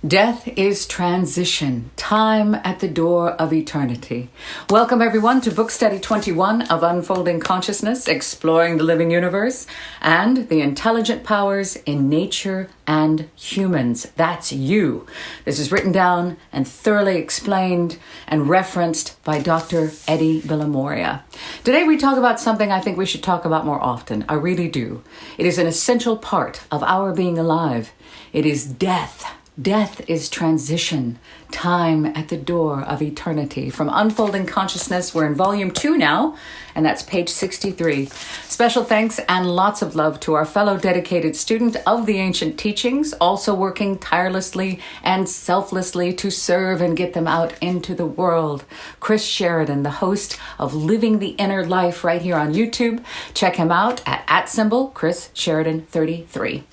Death is transition, time at the door of eternity. Welcome everyone to Book Study 21 of Unfolding Consciousness, Exploring the Living Universe and the Intelligent Powers in Nature and Humans. That's you. This is written down and thoroughly explained and referenced by Dr. Eddie Villamoria. Today we talk about something I think we should talk about more often. I really do. It is an essential part of our being alive. It is death. Death is transition, time at the door of eternity. From Unfolding Consciousness, we're in volume 2 now, and that's page 63. Special thanks and lots of love to our fellow dedicated student of the ancient teachings, also working tirelessly and selflessly to serve and get them out into the world. Chris Sheridan, the host of Living the Inner Life right here on YouTube. Check him out at Chris Sheridan 33.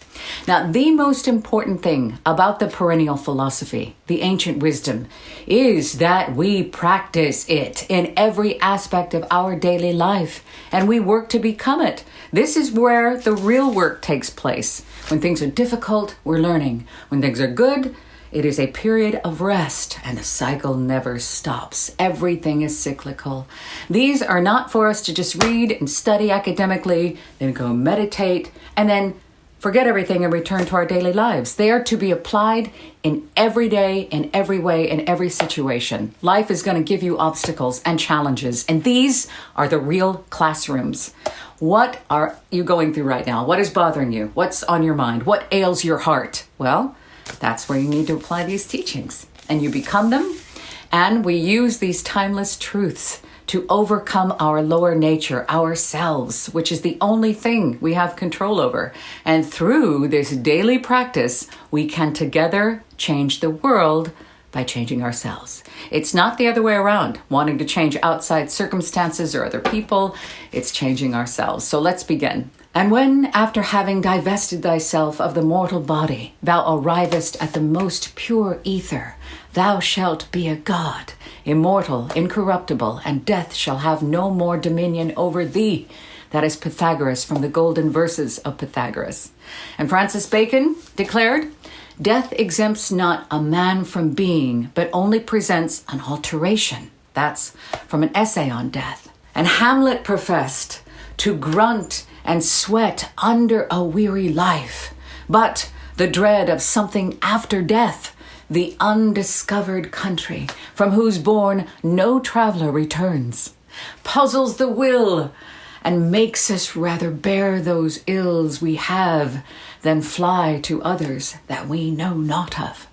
Now, the most important thing about the perennial philosophy, the ancient wisdom, is that we practice it in every aspect of our daily life, and we work to become it. This is where the real work takes place. When things are difficult, we're learning. When things are good, it is a period of rest, and the cycle never stops. Everything is cyclical. These are not for us to just read and study academically, then go meditate, and then forget everything and return to our daily lives. They are to be applied in every day, in every way, in every situation. Life is going to give you obstacles and challenges, and these are the real classrooms. What are you going through right now? What is bothering you? What's on your mind? What ails your heart? Well, that's where you need to apply these teachings, and you become them, and we use these timeless truths to overcome our lower nature, ourselves, which is the only thing we have control over. And through this daily practice, we can together change the world by changing ourselves. It's not the other way around, wanting to change outside circumstances or other people. It's changing ourselves. So let's begin. And when, after having divested thyself of the mortal body, thou arrivest at the most pure ether, thou shalt be a god, immortal, incorruptible, and death shall have no more dominion over thee. That is Pythagoras from the Golden Verses of Pythagoras. And Francis Bacon declared, death exempts not a man from being, but only presents an alteration. That's from an essay on death. And Hamlet professed to grunt and sweat under a weary life, but the dread of something after death, the undiscovered country from whose bourne no traveler returns, puzzles the will and makes us rather bear those ills we have than fly to others that we know not of.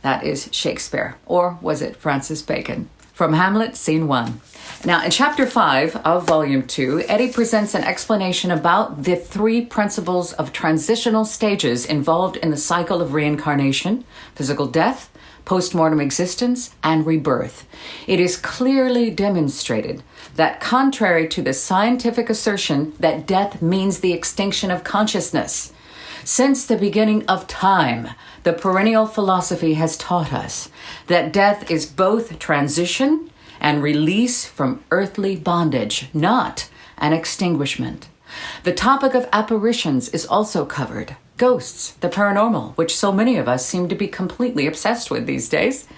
That is Shakespeare, or was it Francis Bacon? From Hamlet, Scene 1. Now, in Chapter 5 of Volume 2, Eddie presents an explanation about the 3 principles of transitional stages involved in the cycle of reincarnation, physical death, post-mortem existence, and rebirth. It is clearly demonstrated that contrary to the scientific assertion that death means the extinction of consciousness, since the beginning of time, the perennial philosophy has taught us that death is both transition and release from earthly bondage, not an extinguishment. The topic of apparitions is also covered. Ghosts, the paranormal, which so many of us seem to be completely obsessed with these days.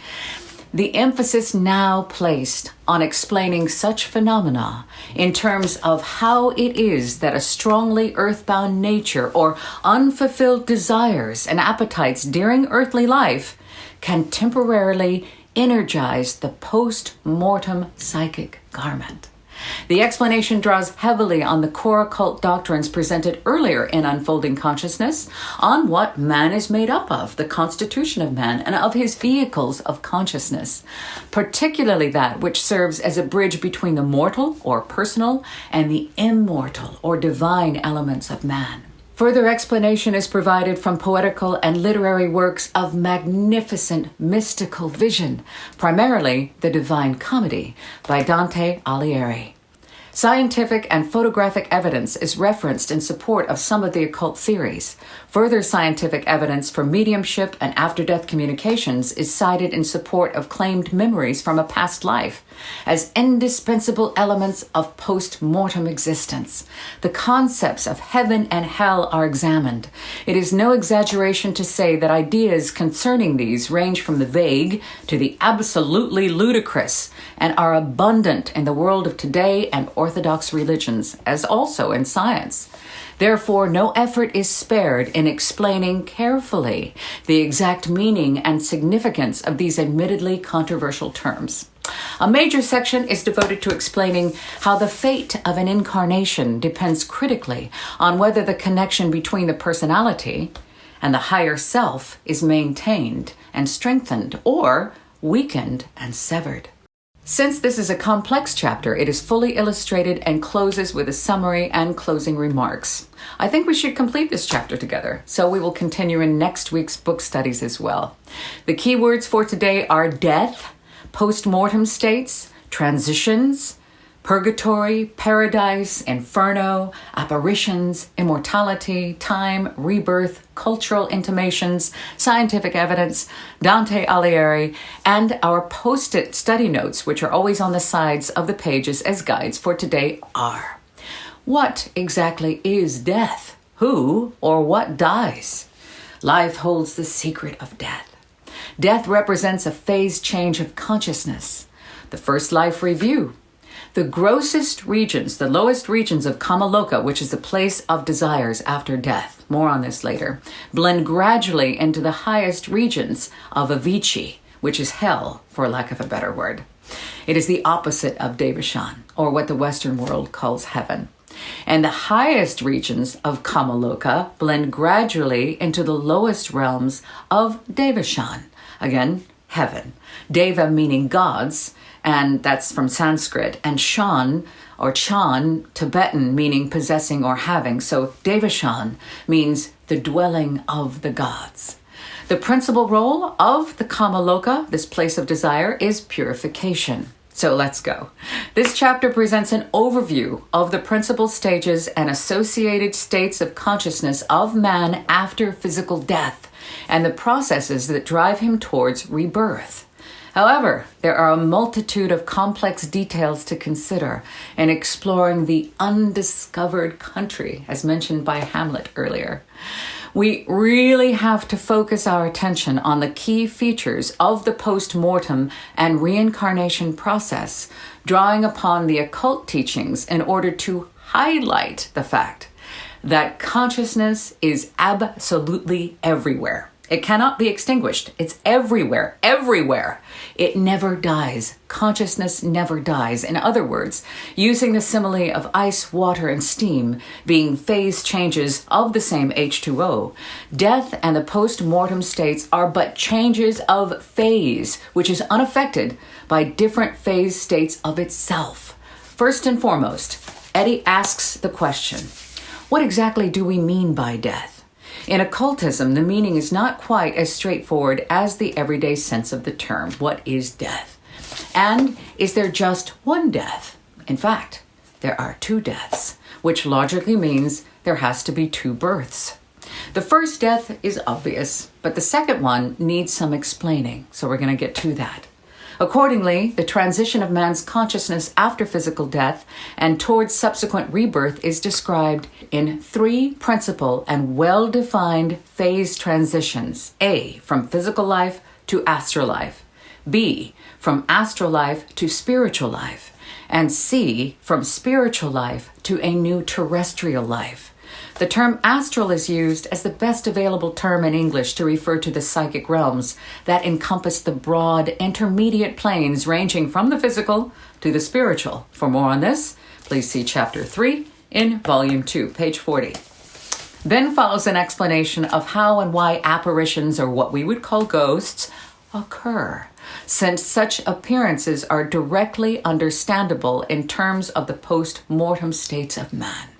The emphasis now placed on explaining such phenomena in terms of how it is that a strongly earthbound nature or unfulfilled desires and appetites during earthly life can temporarily energize the post-mortem psychic garment. The explanation draws heavily on the core occult doctrines presented earlier in Unfolding Consciousness on what man is made up of, the constitution of man, and of his vehicles of consciousness, particularly that which serves as a bridge between the mortal or personal and the immortal or divine elements of man. Further explanation is provided from poetical and literary works of magnificent mystical vision, primarily the Divine Comedy by Dante Alighieri. Scientific and photographic evidence is referenced in support of some of the occult theories. Further scientific evidence for mediumship and after-death communications is cited in support of claimed memories from a past life as indispensable elements of post-mortem existence. The concepts of heaven and hell are examined. It is no exaggeration to say that ideas concerning these range from the vague to the absolutely ludicrous and are abundant in the world of today and orthodox religions, as also in science. Therefore, no effort is spared in explaining carefully the exact meaning and significance of these admittedly controversial terms. A major section is devoted to explaining how the fate of an incarnation depends critically on whether the connection between the personality and the higher self is maintained and strengthened or weakened and severed. Since this is a complex chapter, it is fully illustrated and closes with a summary and closing remarks. I think we should complete this chapter together, so we will continue in next week's book studies as well. The key words for today are death, post-mortem states, transitions, purgatory, paradise, inferno, apparitions, immortality, time, rebirth, cultural intimations, scientific evidence, Dante Alighieri, and our post-it study notes, which are always on the sides of the pages as guides for today, are: what exactly is death? Who or what dies? Life holds the secret of death. Death represents a phase change of consciousness. The first life review. The grossest regions, the lowest regions of Kamaloka, which is the place of desires after death, more on this later, blend gradually into the highest regions of Avicii, which is hell, for lack of a better word. It is the opposite of Devachan, or what the Western world calls heaven. And the highest regions of Kamaloka blend gradually into the lowest realms of Devachan, again, heaven. Deva meaning gods, and that's from Sanskrit, and Shan, or Chan, Tibetan, meaning possessing or having. So Devachan means the dwelling of the gods. The principal role of the Kamaloka, this place of desire, is purification. So let's go. This chapter presents an overview of the principal stages and associated states of consciousness of man after physical death, and the processes that drive him towards rebirth. However, there are a multitude of complex details to consider in exploring the undiscovered country, as mentioned by Hamlet earlier. We really have to focus our attention on the key features of the post-mortem and reincarnation process, drawing upon the occult teachings in order to highlight the fact that consciousness is absolutely everywhere. It cannot be extinguished. It's everywhere, everywhere. It never dies. Consciousness never dies. In other words, using the simile of ice, water, and steam being phase changes of the same H2O, death and the post-mortem states are but changes of phase, which is unaffected by different phase states of itself. First and foremost, Eddie asks the question, what exactly do we mean by death? In occultism, the meaning is not quite as straightforward as the everyday sense of the term. What is death? And is there just one death? In fact, there are two deaths, which logically means there has to be two births. The first death is obvious, but the second one needs some explaining, so we're going to get to that. Accordingly, the transition of man's consciousness after physical death and towards subsequent rebirth is described in three principal and well-defined phase transitions. A, from physical life to astral life. B, from astral life to spiritual life. And C, from spiritual life to a new terrestrial life. The term astral is used as the best available term in English to refer to the psychic realms that encompass the broad intermediate planes ranging from the physical to the spiritual. For more on this, please see Chapter 3 in Volume 2, page 40. Then follows an explanation of how and why apparitions, or what we would call ghosts, occur, since such appearances are directly understandable in terms of the post-mortem states of man.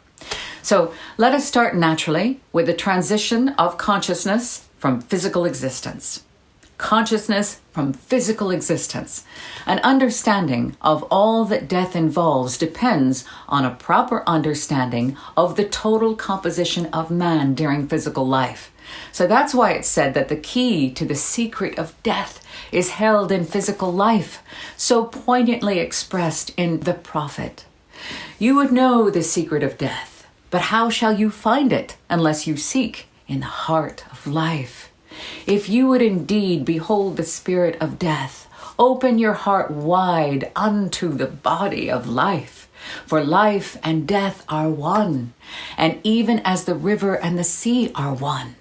So let us start naturally with the transition of consciousness from physical existence. consciousness from physical existence. An understanding of all that death involves depends on a proper understanding of the total composition of man during physical life. So that's why it's said that the key to the secret of death is held in physical life, so poignantly expressed in the prophet. You would know the secret of death, but how shall you find it unless you seek in the heart of life? If you would indeed behold the spirit of death, open your heart wide unto the body of life. For life and death are one, and even as the river and the sea are one.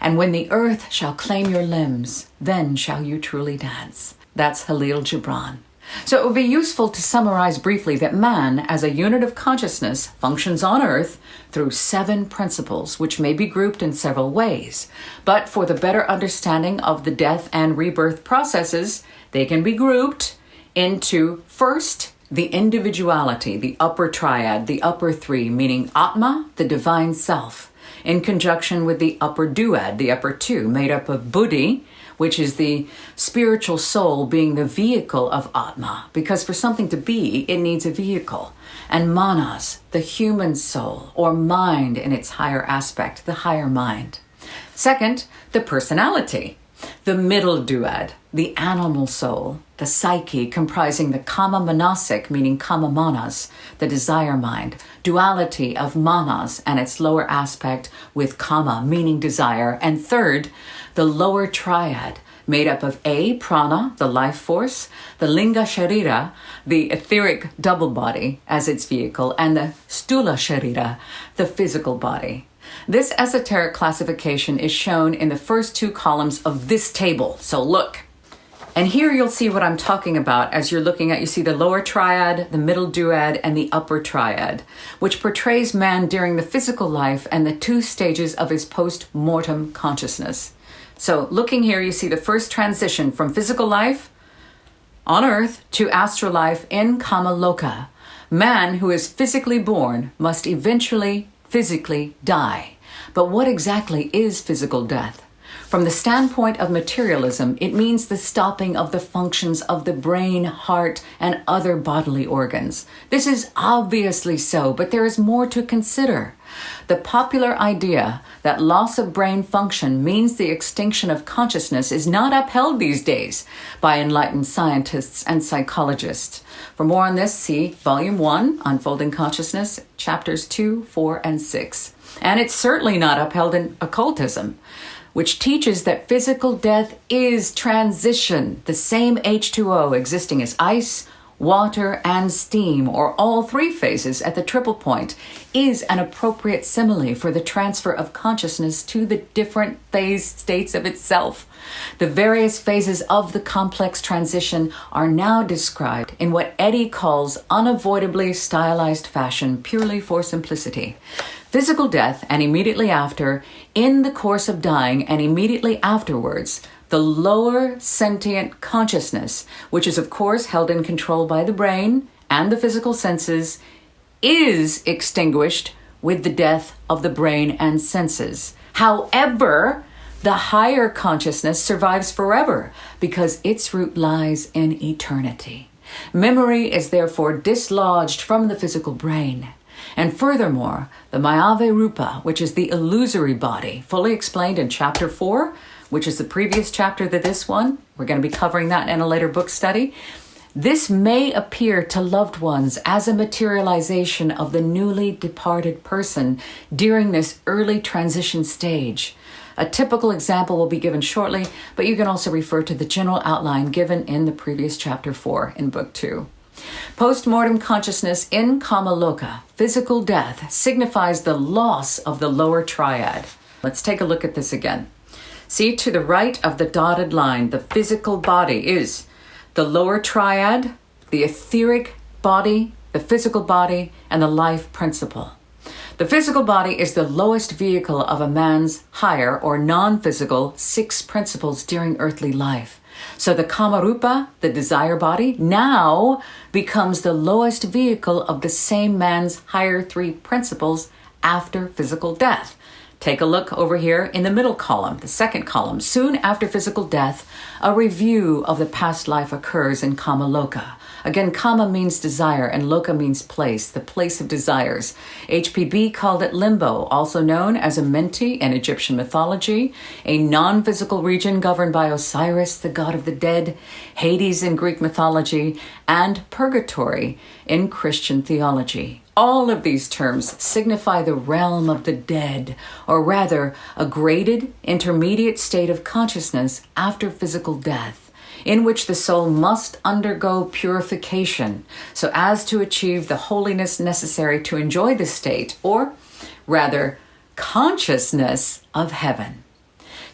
And when the earth shall claim your limbs, then shall you truly dance. That's Halil Gibran. So it would be useful to summarize briefly that man, as a unit of consciousness, functions on earth through 7 principles, which may be grouped in several ways. But for the better understanding of the death and rebirth processes, they can be grouped into, first, the individuality, the upper triad, the upper 3, meaning Atma, the divine self, in conjunction with the upper duad, the upper 2, made up of Buddhi, which is the spiritual soul being the vehicle of Atma, because for something to be, it needs a vehicle. And Manas, the human soul, or mind in its higher aspect, the higher mind. Second, the personality, the middle duad, the animal soul, the psyche comprising the kama manasic, meaning kama manas, the desire mind, duality of manas and its lower aspect with kama, meaning desire. And third, the lower triad, made up of prana, the life force, the linga sharira, the etheric double body as its vehicle, and the stula sharira, the physical body. This esoteric classification is shown in the first 2 columns of this table. So look. And here you'll see what I'm talking about as you're looking at, you see the lower triad, the middle duad, and the upper triad, which portrays man during the physical life and the 2 stages of his post-mortem consciousness. So looking here, you see the first transition from physical life on earth to astral life in Kamaloka. Man who is physically born must eventually physically die. But what exactly is physical death? From the standpoint of materialism, it means the stopping of the functions of the brain, heart, and other bodily organs. This is obviously so, but there is more to consider. The popular idea that loss of brain function means the extinction of consciousness is not upheld these days by enlightened scientists and psychologists. For more on this, see Volume 1, Unfolding Consciousness, Chapters 2, 4, and 6. And it's certainly not upheld in occultism, which teaches that physical death is transition, the same H2O existing as ice, water, and steam, or all 3 phases at the triple point, is an appropriate simile for the transfer of consciousness to the different phase states of itself. The various phases of the complex transition are now described in what Eddy calls unavoidably stylized fashion, purely for simplicity. Physical death, and immediately after, in the course of dying, and immediately afterwards, the lower sentient consciousness, which is of course held in control by the brain and the physical senses, is extinguished with the death of the brain and senses. However, the higher consciousness survives forever because its root lies in eternity. Memory is therefore dislodged from the physical brain. And furthermore, the Mayave Rupa, which is the illusory body, fully explained in Chapter 4, which is the previous chapter to this one. We're going to be covering that in a later book study. This may appear to loved ones as a materialization of the newly departed person during this early transition stage. A typical example will be given shortly, but you can also refer to the general outline given in the previous Chapter 4 in Book 2. Post-mortem consciousness in Kamaloka, physical death, signifies the loss of the lower triad. Let's take a look at this again. See, to the right of the dotted line, the physical body is the lower triad, the etheric body, the physical body, and the life principle. The physical body is the lowest vehicle of a man's higher or non-physical 6 principles during earthly life. So the Kamarupa, the desire body, now becomes the lowest vehicle of the same man's higher 3 principles after physical death. Take a look over here in the middle column, the second column. Soon after physical death, a review of the past life occurs in kama loka. Again, kama means desire and loka means place, the place of desires. HPB called it limbo, also known as Amenti in Egyptian mythology, a non-physical region governed by Osiris, the god of the dead, Hades in Greek mythology, and purgatory in Christian theology. All of these terms signify the realm of the dead, or rather, a graded, intermediate state of consciousness after physical death, in which the soul must undergo purification so as to achieve the holiness necessary to enjoy the state, or rather, consciousness of heaven.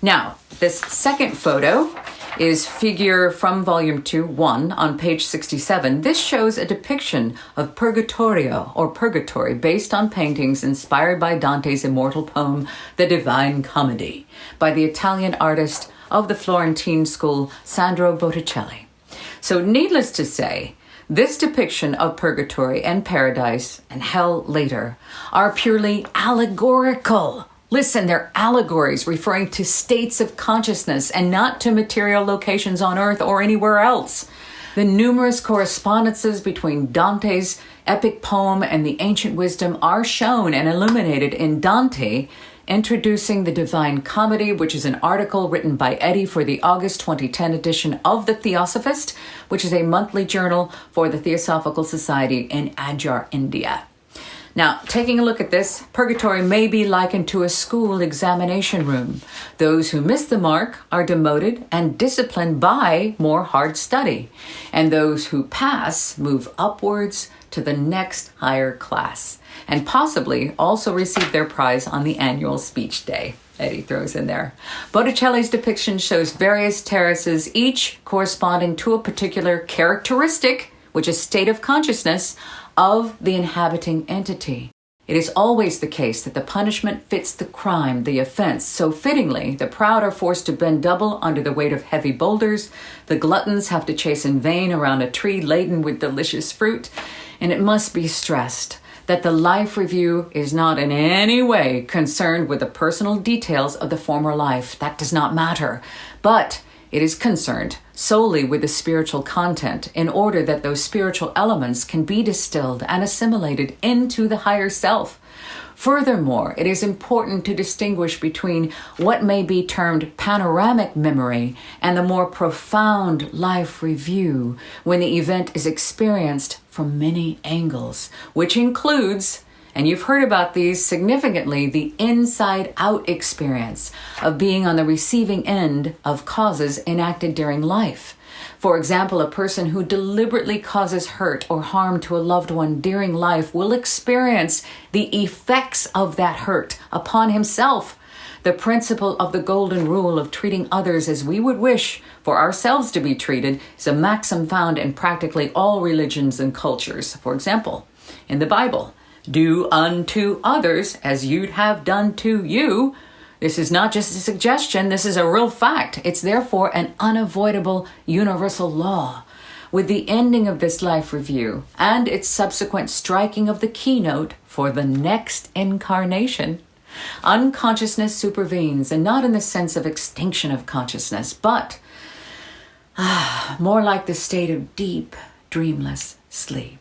Now, this second photo is figure from volume 1 on page 67. This shows a depiction of Purgatorio, or purgatory, based on paintings inspired by Dante's immortal poem, The Divine Comedy, by the Italian artist of the Florentine school, Sandro Botticelli. So needless to say, this depiction of purgatory and paradise and hell later are purely allegorical. Listen, they're allegories referring to states of consciousness and not to material locations on earth or anywhere else. The numerous correspondences between Dante's epic poem and the ancient wisdom are shown and illuminated in Dante Introducing the Divine Comedy, which is an article written by Eddie for the August 2010 edition of the Theosophist, which is a monthly journal for the Theosophical Society in Adyar, India. Now, taking a look at this, purgatory may be likened to a school examination room. Those who miss the mark are demoted and disciplined by more hard study, and those who pass move upwards to the next higher class, and possibly also receive their prize on the annual speech day. Eddie throws in there. Botticelli's depiction shows various terraces, each corresponding to a particular characteristic, which is state of consciousness, of the inhabiting entity. It is always the case that the punishment fits the crime, the offense. So fittingly, the proud are forced to bend double under the weight of heavy boulders. The gluttons have to chase in vain around a tree laden with delicious fruit. And it must be stressed that the life review is not in any way concerned with the personal details of the former life. That does not matter. But it is concerned solely with the spiritual content in order that those spiritual elements can be distilled and assimilated into the higher self. Furthermore, it is important to distinguish between what may be termed panoramic memory and the more profound life review when the event is experienced from many angles, which includes, and you've heard about these significantly, the inside-out experience of being on the receiving end of causes enacted during life. For example, a person who deliberately causes hurt or harm to a loved one during life will experience the effects of that hurt upon himself. The principle of the golden rule of treating others as we would wish for ourselves to be treated is a maxim found in practically all religions and cultures. For example, in the Bible, do unto others as you'd have done to you. This is not just a suggestion, this is a real fact. It's therefore an unavoidable universal law. With the ending of this life review and its subsequent striking of the keynote for the next incarnation, unconsciousness supervenes, and not in the sense of extinction of consciousness, but more like the state of deep, dreamless sleep.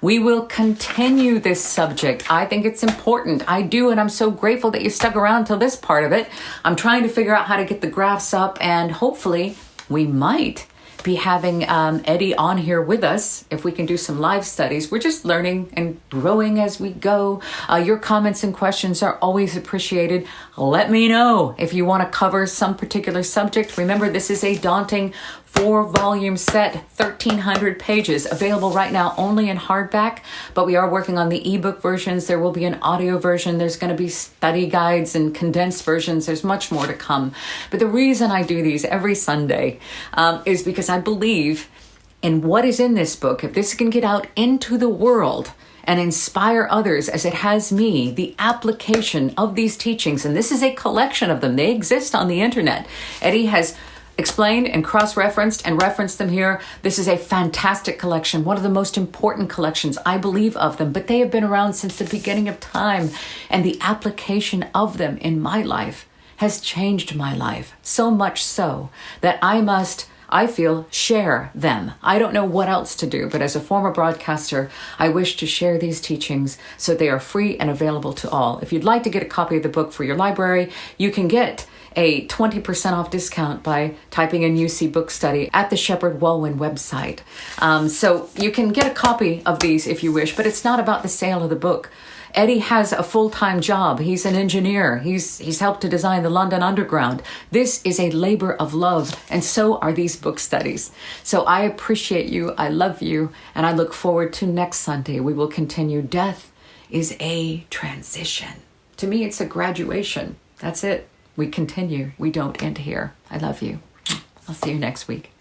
We will continue this subject. I think it's important. I do, and I'm so grateful that you stuck around till this part of it. I'm trying to figure out how to get the graphs up, and hopefully we might be having Eddie on here with us if we can do some live studies. We're just learning and growing as we go. Your comments and questions are always appreciated. Let me know if you want to cover some particular subject. Remember, this is a daunting 4-volume set, 1,300 pages, available right now only in hardback, but we are working on the ebook versions. There will be an audio version. There's going to be study guides and condensed versions. There's much more to come. But the reason I do these every Sunday is because I believe in what is in this book. If this can get out into the world and inspire others as it has me, the application of these teachings, and this is a collection of them. They exist on the internet. Eddie has explained and cross-referenced and referenced them here. This is a fantastic collection, one of the most important collections, I believe, of them, but they have been around since the beginning of time, and the application of them in my life has changed my life, so much so that I feel, share them. I don't know what else to do, but as a former broadcaster, I wish to share these teachings so they are free and available to all. If you'd like to get a copy of the book for your library, you can get a 20% off discount by typing in UC Book Study at the Shepherd Walwyn website. So you can get a copy of these if you wish, but it's not about the sale of the book. Eddie has a full-time job. He's an engineer. He's helped to design the London Underground. This is a labor of love, and so are these book studies. So I appreciate you. I love you, and I look forward to next Sunday. We will continue. Death is a transition. To me, it's a graduation. That's it. We continue. We don't end here. I love you. I'll see you next week.